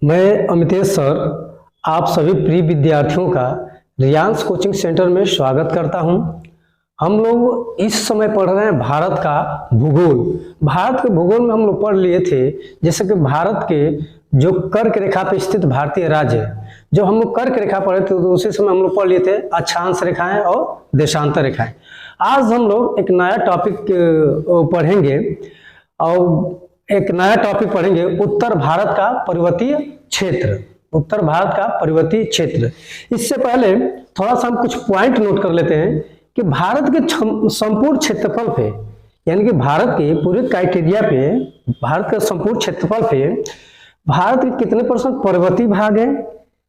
मैं अमितेश सर आप सभी प्रिय विद्यार्थियों का रियांस कोचिंग सेंटर में स्वागत करता हूं। हम लोग इस समय पढ़ रहे हैं भारत का भूगोल। भारत के भूगोल में हम लोग पढ़ लिए थे जैसे कि भारत के जो कर्क रेखा पे स्थित भारतीय राज्य है। जब हम लोग कर्क रेखा पढ़े थे तो उसी समय हम लोग पढ़ लिए थे अक्षांश रेखाएं और देशांतर रेखाएं। आज हम लोग एक नया टॉपिक पढ़ेंगे और एक नया टॉपिक पढ़ेंगे उत्तर भारत का पर्वतीय क्षेत्र। उत्तर भारत का पर्वतीय क्षेत्र। इससे पहले थोड़ा सा हम कुछ पॉइंट नोट कर लेते हैं कि भारत के संपूर्ण क्षेत्रफल पे, यानी कि भारत के पूरे क्राइटेरिया पे, भारत के संपूर्ण क्षेत्रफल पे भारत के कितने परसेंट पर्वतीय भाग है,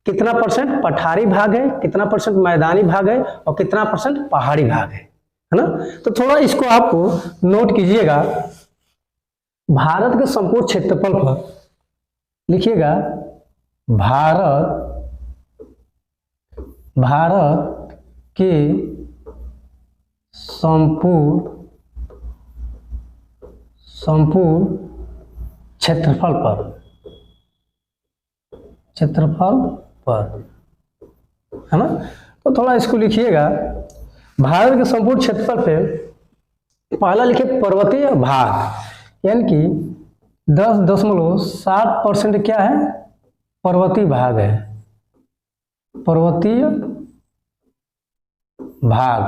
कितना परसेंट पठारी भाग है, कितना परसेंट मैदानी भाग है और कितना परसेंट पहाड़ी भाग है ना। तो थोड़ा इसको आपको नोट कीजिएगा। भारत के संपूर्ण क्षेत्रफल पर लिखिएगा भारत के संपूर्ण क्षेत्रफल पर है ना। तो थोड़ा इसको लिखिएगा। भारत के संपूर्ण क्षेत्रफल पे पहला लिखिए पर्वतीय भाग, यानी कि 10.7% क्या है, पर्वतीय भाग है, पर्वतीय भाग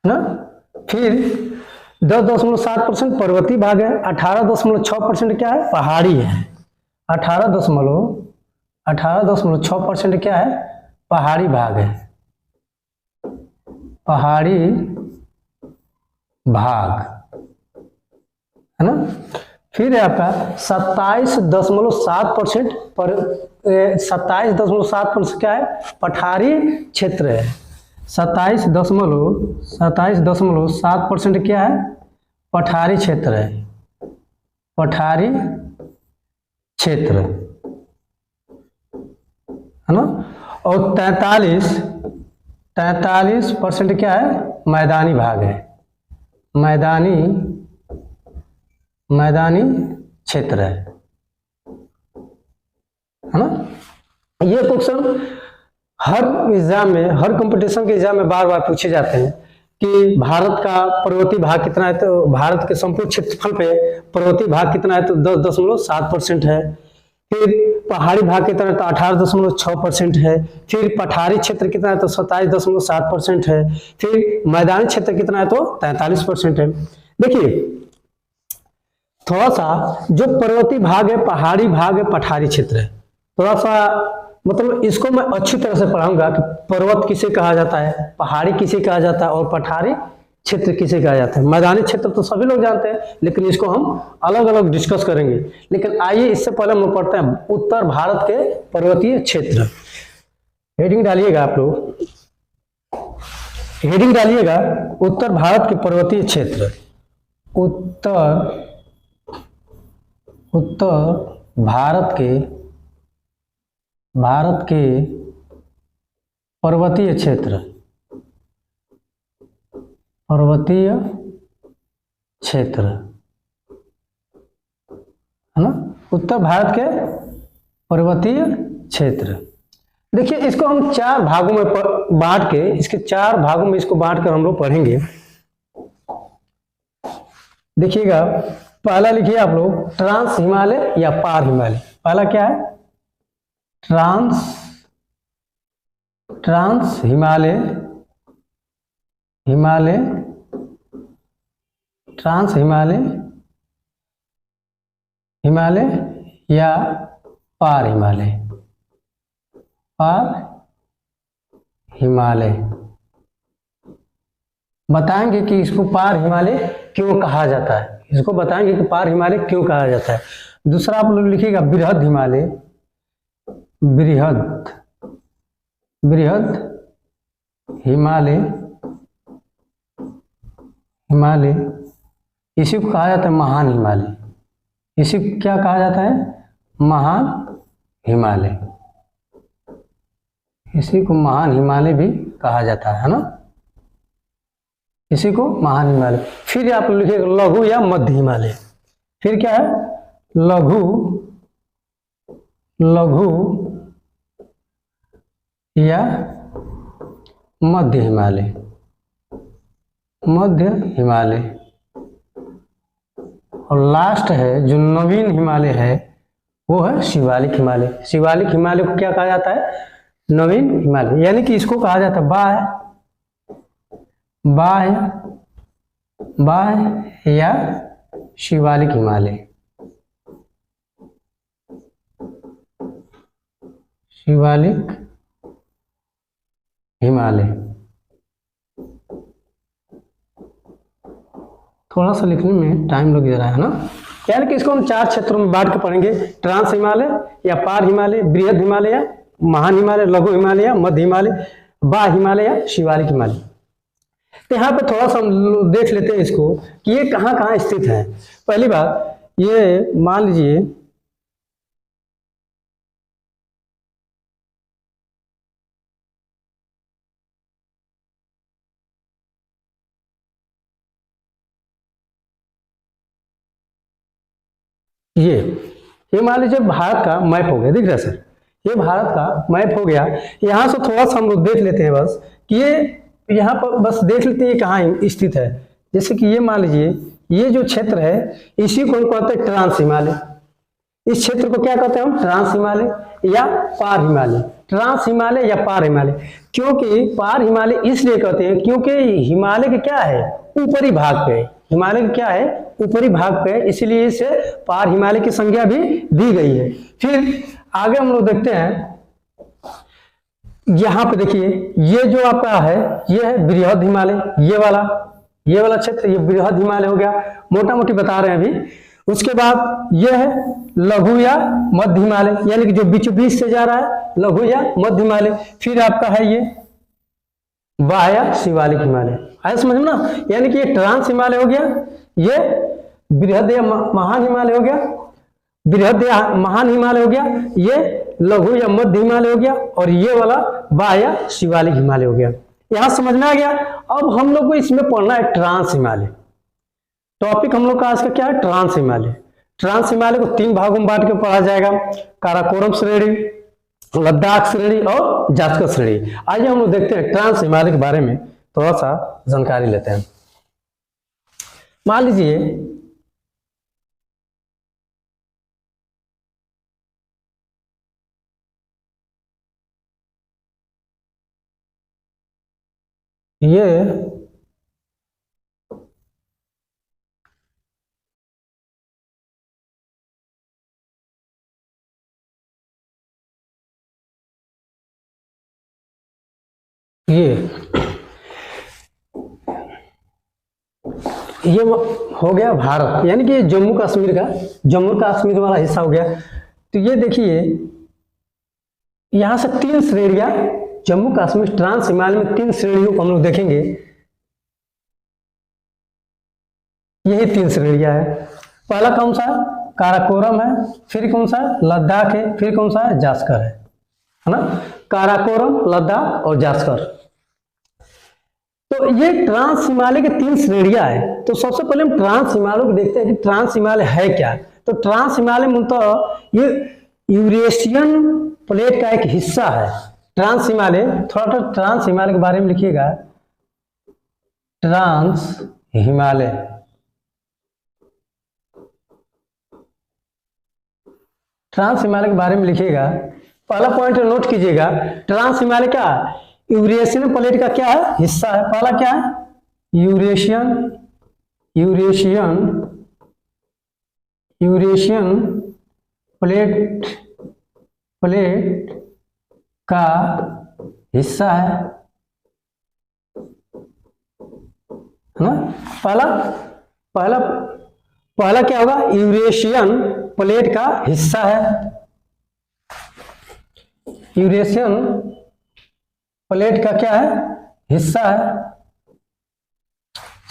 ना। फिर 10.7% पर्वतीय भाग है। 18.6% क्या है, पहाड़ी है। 18.6% क्या है, पहाड़ी भाग है, पहाड़ी भाग है ना। फिर है आपका 27.7% पर 27.7% क्या है, पठारी क्षेत्र है। 27.7% क्या है, पठारी क्षेत्र है, पठारी क्षेत्र है ना। और 43% क्या है, मैदानी भाग है, मैदानी क्षेत्र है ना। ये क्वेश्चन हर एग्जाम में, हर कंपटीशन के एग्जाम में बार बार पूछे जाते हैं कि भारत का पर्वतीय भाग कितना है। तो भारत के संपूर्ण क्षेत्रफल पे पर्वतीय भाग कितना है, तो 10.7% है। फिर पहाड़ी भाग कितना है, तो 18.6% है। फिर पठारी क्षेत्र कितना है, तो 27.7% है। फिर मैदानी क्षेत्र कितना है, तो 43% है। देखिए थोड़ा सा जो पर्वतीय भाग है, पहाड़ी भाग है, पठारी क्षेत्र है, थोड़ा सा मतलब इसको मैं अच्छी तरह से पढ़ाऊंगा कि पर्वत किसे कहा जाता है, पहाड़ी किसे कहा जाता है और पठारी क्षेत्र किसे कहा जाता है। मैदानी क्षेत्र तो सभी लोग जानते हैं, लेकिन इसको हम अलग अलग डिस्कस करेंगे। लेकिन आइए इससे पहले हम लोग पढ़ते हैं उत्तर भारत के पर्वतीय क्षेत्र। हेडिंग डालिएगा आप लोग, हेडिंग डालिएगा उत्तर भारत के पर्वतीय क्षेत्र। उत्तर भारत के पर्वतीय क्षेत्र, है ना। उत्तर भारत के पर्वतीय क्षेत्र। देखिए इसको हम चार भागों में बांट के, इसके चार भागों में इसको बांट कर हम लोग पढ़ेंगे। देखिएगा पहला लिखिए आप लोग ट्रांस हिमालय या पार हिमालय। पहला क्या है, ट्रांस हिमालय, ट्रांस हिमालय या पार हिमालय। बताएंगे कि इसको पार हिमालय क्यों कहा जाता है, इसको बताएंगे कि पार हिमालय क्यों कहा जाता है। दूसरा आप लोग लिखिएगा बृहद हिमालय, बृहद हिमालय, इसी को कहा जाता है महान हिमालय। इसी को क्या कहा जाता है, महान हिमालय। इसी को महान हिमालय भी कहा जाता है ना, इसी को महान हिमालय। फिर आप लिखिएगा लघु या मध्य हिमालय। फिर क्या है, लघु लघु या मध्य हिमालय, मध्य हिमालय। और लास्ट है जो नवीन हिमालय है वो है शिवालिक हिमालय। शिवालिक हिमालय को क्या कहा जाता है? नवीन हिमालय, यानी कि इसको कहा जाता है बाह्य या शिवालिक हिमालय। शिवालिक हिमालय थोड़ा सा लिखने में टाइम लग रहा है ना, यानी कि इसको हम 4 क्षेत्रों में बांट के पढ़ेंगे। ट्रांस हिमालय या पार हिमालय, बृहद हिमालय, महान हिमालय, लघु हिमालय, मध्य हिमालय, बाह्य हिमालय या शिवालिक हिमालय। तो यहाँ पे थोड़ा सा हम देख लेते हैं इसको कि ये कहाँ कहाँ स्थित है। पहली बात, ये मान लीजिए ये मान लीजिए भारत का मैप हो गया, दिख रहा है सर, ये भारत का मैप हो गया। यहाँ से थोड़ा सा हम लोग देख लेते हैं बस कि ये यहाँ पर बस देख लेते हैं कहाँ स्थित है। जैसे कि ये मान लीजिए ये जो क्षेत्र है इसी को हम कहते हैं ट्रांस हिमालय। इस क्षेत्र को क्या कहते हैं हम? ट्रांस हिमालय या पार हिमालय। ट्रांस हिमालय या पार हिमालय, क्योंकि पार हिमालय इसलिए कहते हैं क्योंकि हिमालय के क्या है? ऊपरी भाग पे। हिमालय का क्या है? ऊपरी भाग पे, इसलिए इसे पार हिमालय की संज्ञा भी दी गई है। फिर आगे हम लोग देखते हैं, यहाँ पे देखिए ये जो आपका है ये है बृहद हिमालय, ये वाला क्षेत्र ये बृहद हिमालय हो गया, मोटा मोटी बता रहे हैं अभी। उसके बाद ये है लघु या मध्य हिमालय, यानी कि जो बीचों बीच से जा रहा है लघु या मध्य हिमालय। फिर आपका है ये बाह्य शिवालिक हिमालय। आया समझ में ना, यानी कि ये ट्रांस हिमालय हो गया, ये बृहद या महान हिमालय हो गया, बृहद या महान हिमालय हो गया, ये लघु या मध्य हिमालय हो गया, और ये वाला बाह्य शिवालिक हिमालय हो गया। यहां समझ में आ गया। अब हम लोग को इसमें पढ़ना है ट्रांस हिमालय। टॉपिक हम लोग का आज का क्या है? ट्रांस हिमालय। ट्रांस हिमालय को 3 भागों में बांट के पढ़ा जाएगा, काराकोरम श्रेणी, लद्दाख श्रेणी और जास्कर श्रेणी। आइए हम लोग देखते हैं ट्रांस हिमालय के बारे में थोड़ा सा जानकारी लेते हैं। मान लीजिए ये हो गया भारत, यानी कि जम्मू कश्मीर वाला हिस्सा हो गया। तो ये देखिए यहां से 3 श्रेणियां, जम्मू कश्मीर ट्रांस हिमालय में 3 श्रेणियों को हम लोग देखेंगे। यही 3 श्रेणियां है। पहला कौन सा? काराकोरम है, फिर कौन सा? लद्दाख है, फिर कौन सा? जास्कर है ना। काराकोरम, लद्दाख और जास्कर। तो ये ट्रांस हिमालय के 3 श्रेणियां हैं। तो सबसे पहले हम ट्रांस हिमालय को देखते हैं कि ट्रांस हिमालय है क्या। तो ट्रांस हिमालय मूलतः ये यूरेशियन प्लेट का एक हिस्सा है। ट्रांस हिमालय, थोड़ा ट्रांस हिमालय के बारे में लिखिएगा। ट्रांस हिमालय, ट्रांस हिमालय के बारे में लिखिएगा। पहला पॉइंट नोट कीजिएगा, ट्रांस हिमालय क्या? यूरेशियन प्लेट का क्या है? हिस्सा है। पहला क्या है? यूरेशियन प्लेट का हिस्सा है ना। पहला क्या होगा? यूरेशियन प्लेट का हिस्सा है। यूरेशियन प्लेट का क्या है? हिस्सा है।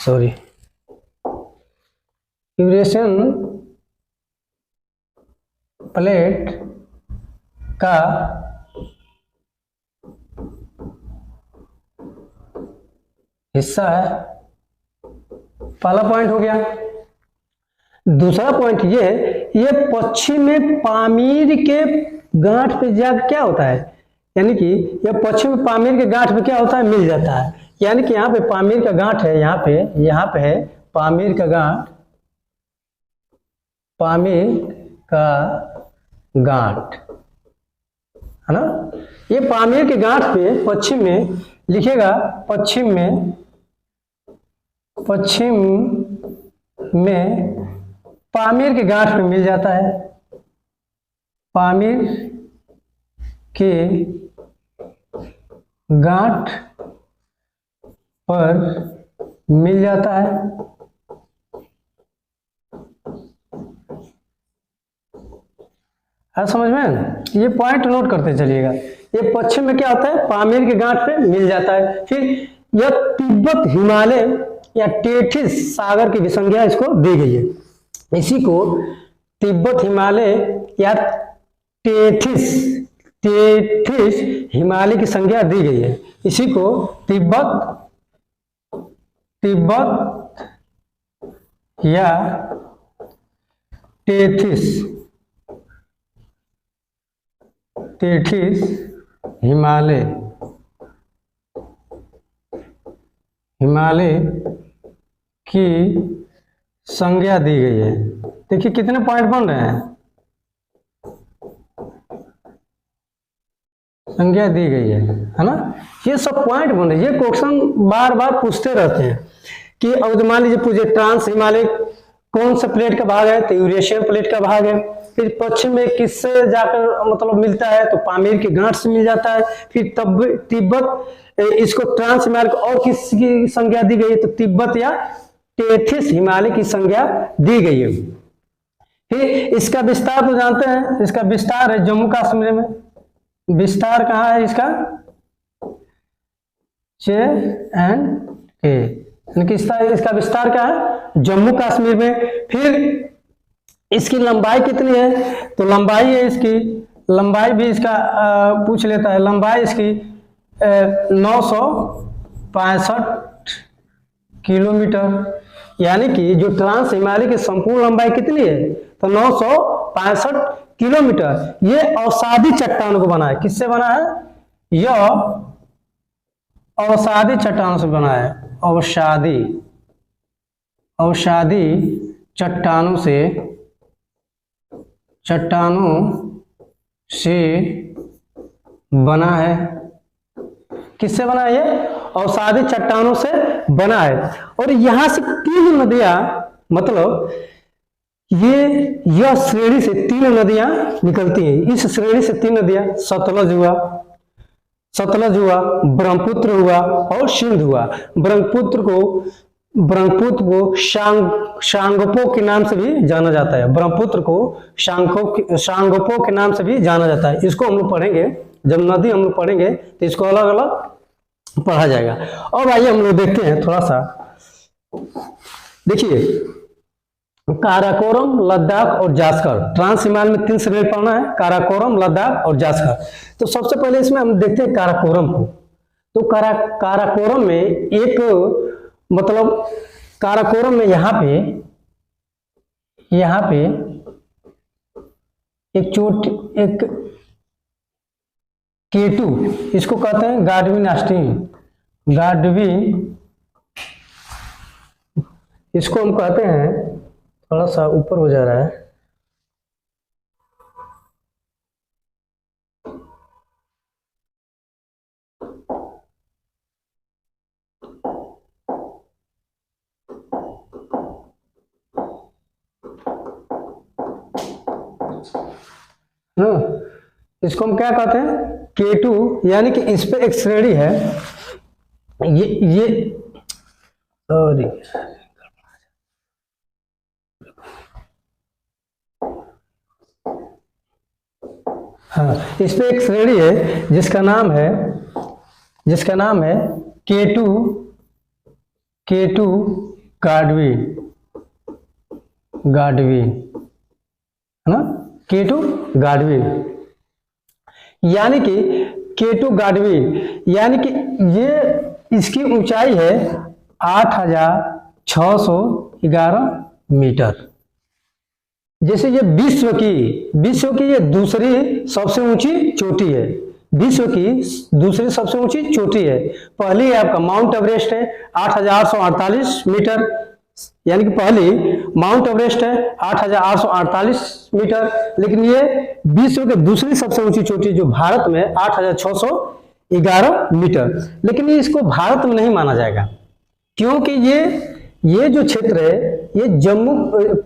सॉरी, यूरेशियन प्लेट का हिस्सा है। पहला पॉइंट हो गया। दूसरा पॉइंट ये पश्चिम में पामीर के गांठ पे जाकर क्या होता है, यानी कि यह पश्चिम में पामीर के गांठ पे क्या होता है, मिल जाता है। यानी कि यहाँ पे पामीर का गांठ है, यहाँ पे है पामीर का गांठ, पामीर का गांठ है ना। ये पामीर के गांठ पे पश्चिम में लिखेगा, पश्चिम में पामीर के गांठ पे मिल जाता है, पामीर के गांठ पर मिल जाता है। समझ में, ये पॉइंट नोट करते चलिएगा। ये पश्चिम में क्या होता है, पामीर के गांठ पे मिल जाता है। फिर यह तिब्बत हिमालय या टेथिस सागर की विसंज्ञा इसको दी गई है। इसी को तिब्बत हिमालय या टेथिस हिमालय की संज्ञा दी गई है। इसी को तिब्बत या टेथिस हिमालय की संज्ञा दी गई है। देखिए कितने पॉइंट बन रहे हैं, संज्ञा दी गई है ना। ये सब पॉइंट बन रहे हैं। ये क्वेश्चन बार बार पूछते रहते हैं कि अब मान लीजिए पूछे ट्रांस हिमालय कौन सा प्लेट का भाग है, तो यूरेशियन प्लेट का भाग है। फिर पश्चिम में किससे जाकर मतलब मिलता है, तो पामीर के गांठ से मिल जाता है। फिर तब तिब्बत, इसको ट्रांस हिमालय को और किसकी संज्ञा दी गई है, तो तिब्बत या टेथिस हिमालय की संज्ञा दी गई है। फिर इसका विस्तार तो जानते हैं, इसका विस्तार है जम्मू कश्मीर में। विस्तार कहाँ है इसका, J&K, इसका विस्तार क्या है, जम्मू कश्मीर में। फिर इसकी लंबाई कितनी है, तो लंबाई है इसकी, लंबाई भी इसका पूछ लेता है। लंबाई इसकी 965 किलोमीटर। यानी कि जो ट्रांस हिमालय की संपूर्ण लंबाई कितनी है, तो 965 किलोमीटर। ये अवसादी चट्टानों को बना है। किससे बना है, यह अवसादी चट्टानों से बना है। अवसादी चट्टानों से बना है। किससे बना है, ये अवसादी चट्टानों से बना है। और यहां से 3 नदियां, मतलब यह श्रेणी से 3 नदियां निकलती हैं। इस श्रेणी से 3 नदियां, सतलज हुआ, ब्रह्मपुत्र हुआ और सिंध हुआ। ब्रह्मपुत्र को शांगपो के नाम से भी जाना जाता है। ब्रह्मपुत्र को शांगपो के नाम से भी जाना जाता है। इसको हम लोग पढ़ेंगे, जब नदी हम लोग पढ़ेंगे तो इसको अलग अलग पढ़ा जाएगा। और आइए हम लोग देखते हैं थोड़ा सा। देखिए, काराकोरम, लद्दाख और जास्कर, ट्रांस हिमालय में 3 श्रेणी पढ़ना है, काराकोरम, लद्दाख और जास्कर। तो सबसे पहले इसमें हम देखते हैं काराकोरम को। तो काराकोरम में एक, मतलब काराकोरम में यहाँ पे एक K2, इसको कहते हैं गाडविन आस्टीन। इसको हम कहते हैं, थोड़ा सा ऊपर हो जा रहा है, इसको हम क्या कहते हैं, K2। यानी कि इस पे एक श्रेणी है, ये सॉरी, हाँ, इस पे एक श्रेणी है जिसका नाम है K2 गाडवी, है ना, K2 गाडवी। यानी कि K2 गाडवी, यानी कि ये, इसकी ऊंचाई है 8611 मीटर। जैसे ये विश्व की ये दूसरी सबसे ऊंची चोटी है, विश्व की दूसरी सबसे ऊंची चोटी है। पहली है आपका माउंट एवरेस्ट है 8,848 मीटर, यानी कि पहली माउंट एवरेस्ट है 8,848 मीटर। लेकिन ये विश्व की दूसरी सबसे ऊंची चोटी जो भारत में 8,611 मीटर, लेकिन ये इसको भारत में नहीं माना जाएगा, क्योंकि ये जो क्षेत्र है ये जम्मू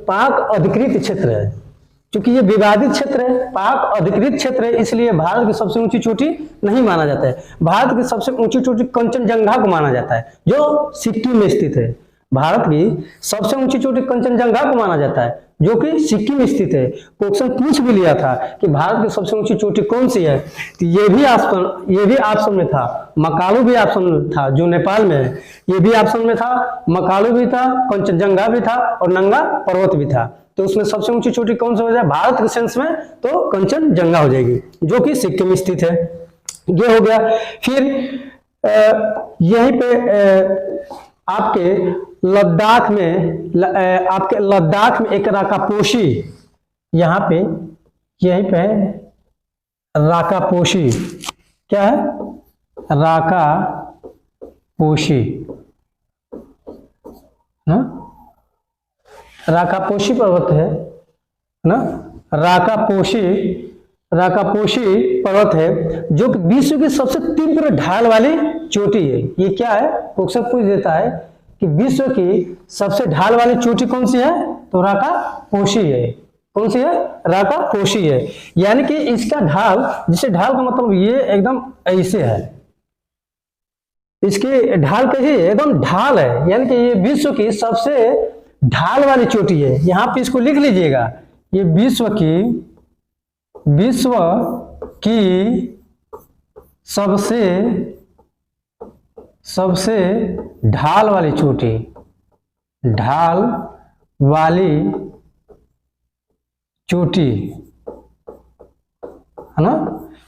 पाक अधिकृत क्षेत्र है। क्योंकि ये विवादित क्षेत्र है, पाक अधिकृत क्षेत्र है, इसलिए भारत की सबसे ऊंची चोटी नहीं माना जाता है। भारत की सबसे ऊंची चोटी कंचनजंगा को माना जाता है, जो सिक्किम में स्थित है। भारत की सबसे ऊंची चोटी कंचनजंगा को माना जाता है, जो कि सिक्किम में स्थित है। क्वेश्चन पूछ भी लिया था कि भारत की सबसे ऊंची चोटी कौन सी है, तो ये भी ऑप्शन में था। मकालू भी ऑप्शन में था, जो नेपाल में है, ये भी ऑप्शन में था। मकालू भी था, कंचनजंगा भी था और नंगा पर्वत भी था। तो उसमें सबसे ऊंची चोटी कौन सी हो जाए भारत के सेंस में, तो कंचनजंगा हो जाएगी, जो कि सिक्किम में स्थित है। ये हो गया। फिर यहीं पे आपके लद्दाख में एक राकापोशी, यहाँ पे यहीं पे राकापोशी, क्या है राकापोशी ना, राकापोशी पर्वत है ना, राकापोशी पर्वत है, जो कि विश्व की सबसे तीव्र ढाल वाली चोटी है। ये क्या है, क्वेश्चन पूछ देता है कि विश्व की सबसे ढाल वाली चोटी कौन सी है, तो राकापोशी है। कौन सी है, राकापोशी है। यानी कि इसका ढाल, जिसे ढाल का मतलब ये एकदम ऐसे है, इसकी ढाल कैसी है, एकदम ढाल है। यानी कि ये विश्व की सबसे ढाल वाली चोटी है। यहां पे इसको लिख लीजिएगा, ये विश्व की सबसे ढाल वाली चोटी, ढाल वाली चोटी है ना,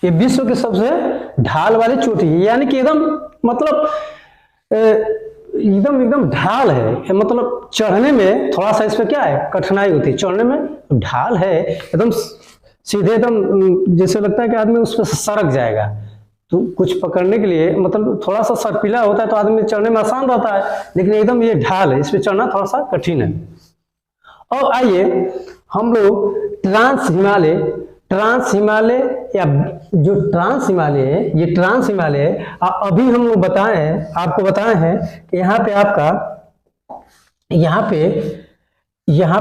ये विश्व की सबसे ढाल वाली चोटी है। यानी कि एकदम मतलब एकदम ढाल है, मतलब चढ़ने में थोड़ा सा इसमें क्या है, कठिनाई होती है। चढ़ने में ढाल है, एकदम सीधे, एकदम जैसे लगता है कि आदमी उस पर सरक जाएगा। तो कुछ पकड़ने के लिए मतलब थोड़ा सा सर्पिला होता है तो आदमी चढ़ने में आसान रहता है, लेकिन एकदम ये ढाल है, इस पे चढ़ना थोड़ा सा कठिन है। और आइए हम लोग ट्रांस हिमालय या जो ट्रांस हिमालय है, ये ट्रांस हिमालय है। अभी हम लोग आपको बताए हैं कि यहाँ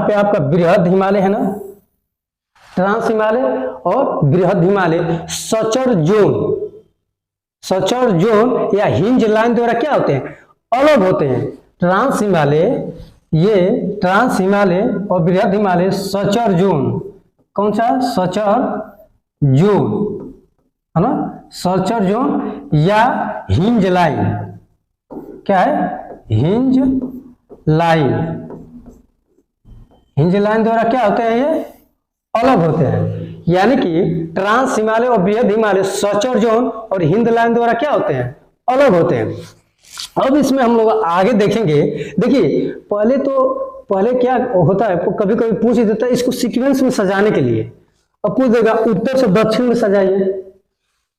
पे आपका बृहद हिमालय है ना, ट्रांस हिमालय और बृहद हिमालय सचर जोन या हिंज लाइन द्वारा क्या होते हैं, अलग होते हैं। ट्रांस हिमालय और बृहद हिमालय सचर जोन, कौन सा, सचर जोन है ना, सचर जोन या हिंज लाइन, क्या है, हिंज लाइन द्वारा क्या होते हैं, ये अलग होते हैं। यानी कि ट्रांस हिमालय और बृहद हिमालय सचर जोन और हिंद लाइन द्वारा क्या होते हैं, अलग होते हैं। अब इसमें हम लोग आगे देखेंगे। देखिए पहले क्या होता है, कभी कभी पूछ देता है इसको सीक्वेंस में सजाने के लिए। अब पूछ देगा उत्तर से दक्षिण में सजाइए,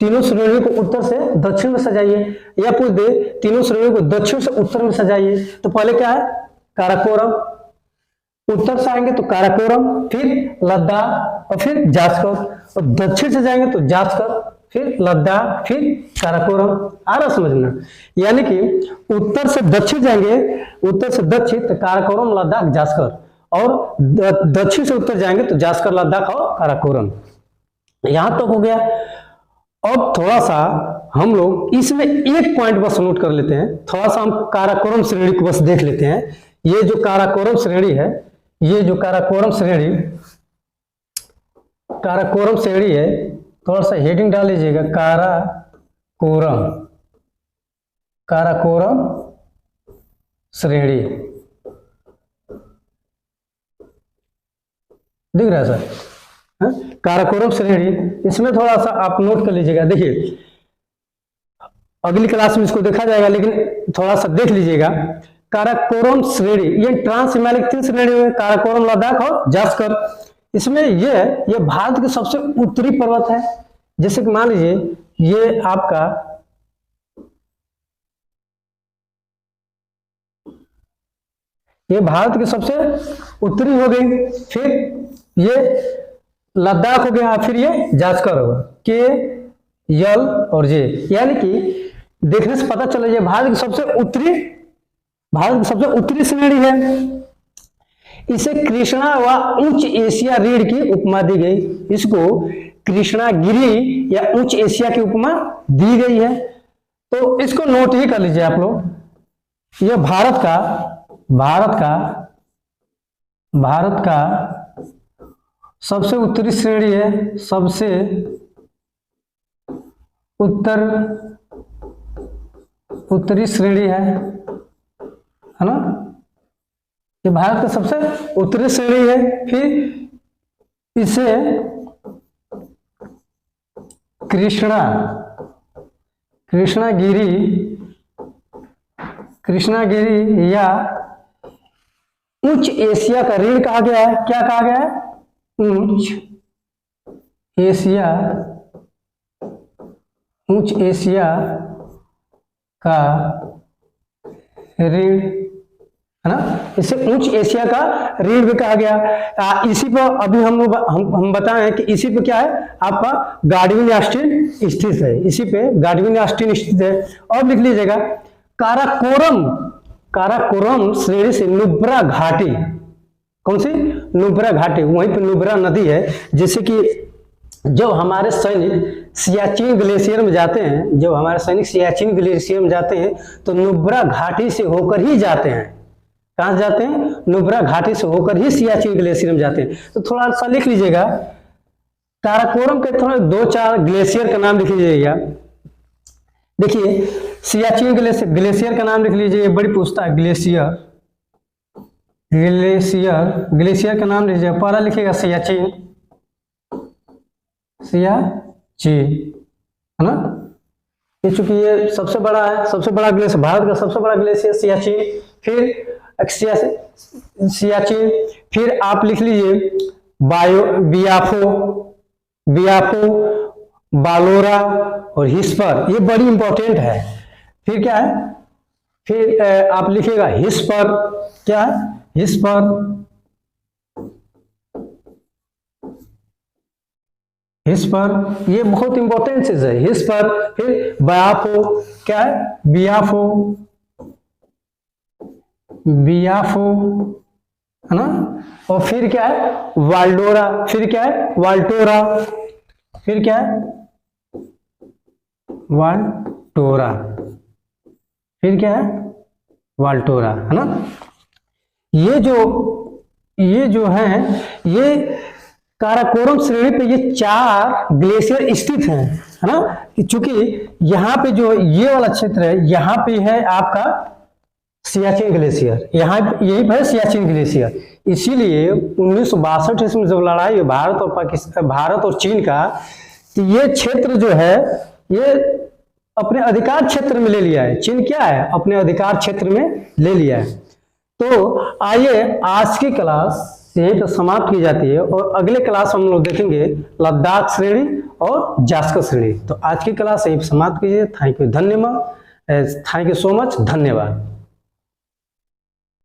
तीनों श्रेणियों को उत्तर से दक्षिण में सजाइए, या पूछ दे तीनों श्रेणियों को दक्षिण से उत्तर में सजाइए। तो पहले क्या है, काराकोरम, उत्तर से आएंगे तो काराकोरम, फिर लद्दाख और फिर जास्कर, और दक्षिण से जाएंगे तो जास्कर, फिर लद्दाख, फिर काराकोरम। आ रहा समझना। यानी कि उत्तर से दक्षिण जाएंगे, उत्तर से दक्षिण तो काराकोरम, लद्दाख, जास्कर, और दक्षिण से उत्तर जाएंगे तो जास्कर, लद्दाख और काराकोरम। यहां तक हो गया। अब थोड़ा सा हम लोग इसमें एक पॉइंट बस नोट कर लेते हैं, थोड़ा सा हम काराकोरम श्रेणी को बस देख लेते हैं। ये जो काराकोरम श्रेणी है, ये जो काराकोरम श्रेणी है, थोड़ा सा हेडिंग डाल लीजिएगा, काराकोरम श्रेणी दिख रहा है सर, काराकोरम श्रेणी। इसमें थोड़ा सा आप नोट कर लीजिएगा। देखिए अगली क्लास में इसको देखा जाएगा, लेकिन थोड़ा सा देख लीजिएगा। काराकोरम श्रेणी, ये ट्रांस हिमालय 3 श्रेणी है, काराकोरम, लद्दाख और जास्कर। इसमें ये भारत के सबसे उत्तरी पर्वत है। जैसे कि मान लीजिए ये आपका ये भारत के सबसे उत्तरी हो गई, फिर ये लद्दाख हो गया, फिर ये जास्कर होगा, के यल और जे, यानी कि देखने से पता चला ये भारत की सबसे उत्तरी श्रेणी है। इसे कृष्णा व उच्च एशिया रीढ़ की उपमा दी गई। इसको कृष्णागिरी या उच्च एशिया की उपमा दी गई है। तो इसको नोट ही कर लीजिए आप लोग। यह भारत का सबसे उत्तरी श्रेणी है, सबसे उत्तरी श्रेणी है ना। ये भारत का सबसे उत्तरी श्रेणी है। फिर इसे कृष्णागिरी या उच्च एशिया का रीढ़ कहा गया है। क्या कहा गया है? उच्च एशिया का रीढ़ है ना। इसे उच्च एशिया का रीढ़ भी कहा गया। इसी पर अभी हम बताएं कि इसी पे क्या है आपका गाडविन ऑस्टिन स्थित है। इसी पे गाडविन ऑस्टिन स्थित है। और लिख लीजिएगा काराकोरम श्रेणी से नुब्रा घाटी। कौन सी? नुब्रा घाटी। वहीं पे नुब्रा नदी है। जैसे कि जब हमारे सैनिक सियाचिन ग्लेशियर में जाते हैं, तो नुब्रा घाटी से होकर ही जाते हैं। कहां से जाते हैं? नुब्रा घाटी से होकर ही सियाचिन ग्लेशियर में जाते हैं। तो थोड़ा सा लिख लीजिएगा, काराकोरम के थोड़ा 2-4 ग्लेशियर का नाम लिख लीजिएगा। देखिए सियाचिन ग्लेशियर का नाम लिख लीजिए, बड़ी पूछता है। ग्लेशियर का नाम लीजिए। पहला लिखिएगा सियाचिन है ना। ये चूंकि ये सबसे बड़ा है, सबसे बड़ा ग्लेशियर, भारत का सबसे बड़ा ग्लेशियर सियाचिन। फिर सियाचिन, फिर आप लिख लीजिए बियाफो, बालोरा और हिस्पर। ये बड़ी इंपॉर्टेंट है। फिर क्या है? फिर आप लिखिएगा हिस्पर। क्या है? हिस्पर। ये बहुत इंपॉर्टेंट चीज है, हिस्पर। फिर बयाफो। क्या है? बियाफो है ना। और फिर क्या है? वाल्डोरा। फिर क्या है? वाल्टोरा। फिर क्या है? वाल्टोरा। फिर क्या है? वाल्टोरा है ना। ये जो है ये काराकोरम श्रेणी पे ये 4 ग्लेशियर स्थित हैं, है ना। चूंकि यहाँ पे जो ये वाला क्षेत्र है, यहाँ पे है आपका सियाचिन ग्लेशियर, यही पर है सियाचिन ग्लेशियर। इसीलिए 1962 ईस्वी में जब लड़ाई हुई भारत और चीन का, तो ये क्षेत्र जो है ये अपने अधिकार क्षेत्र में ले लिया है। चीन क्या है? अपने अधिकार क्षेत्र में ले लिया है। तो आइए आज की क्लास यही तो समाप्त की जाती है, और अगले क्लास हम लोग देखेंगे लद्दाख श्रेणी और जास्कर श्रेणी। तो आज की क्लास यही समाप्त कीजिए। थैंक यू सो मच, धन्यवाद।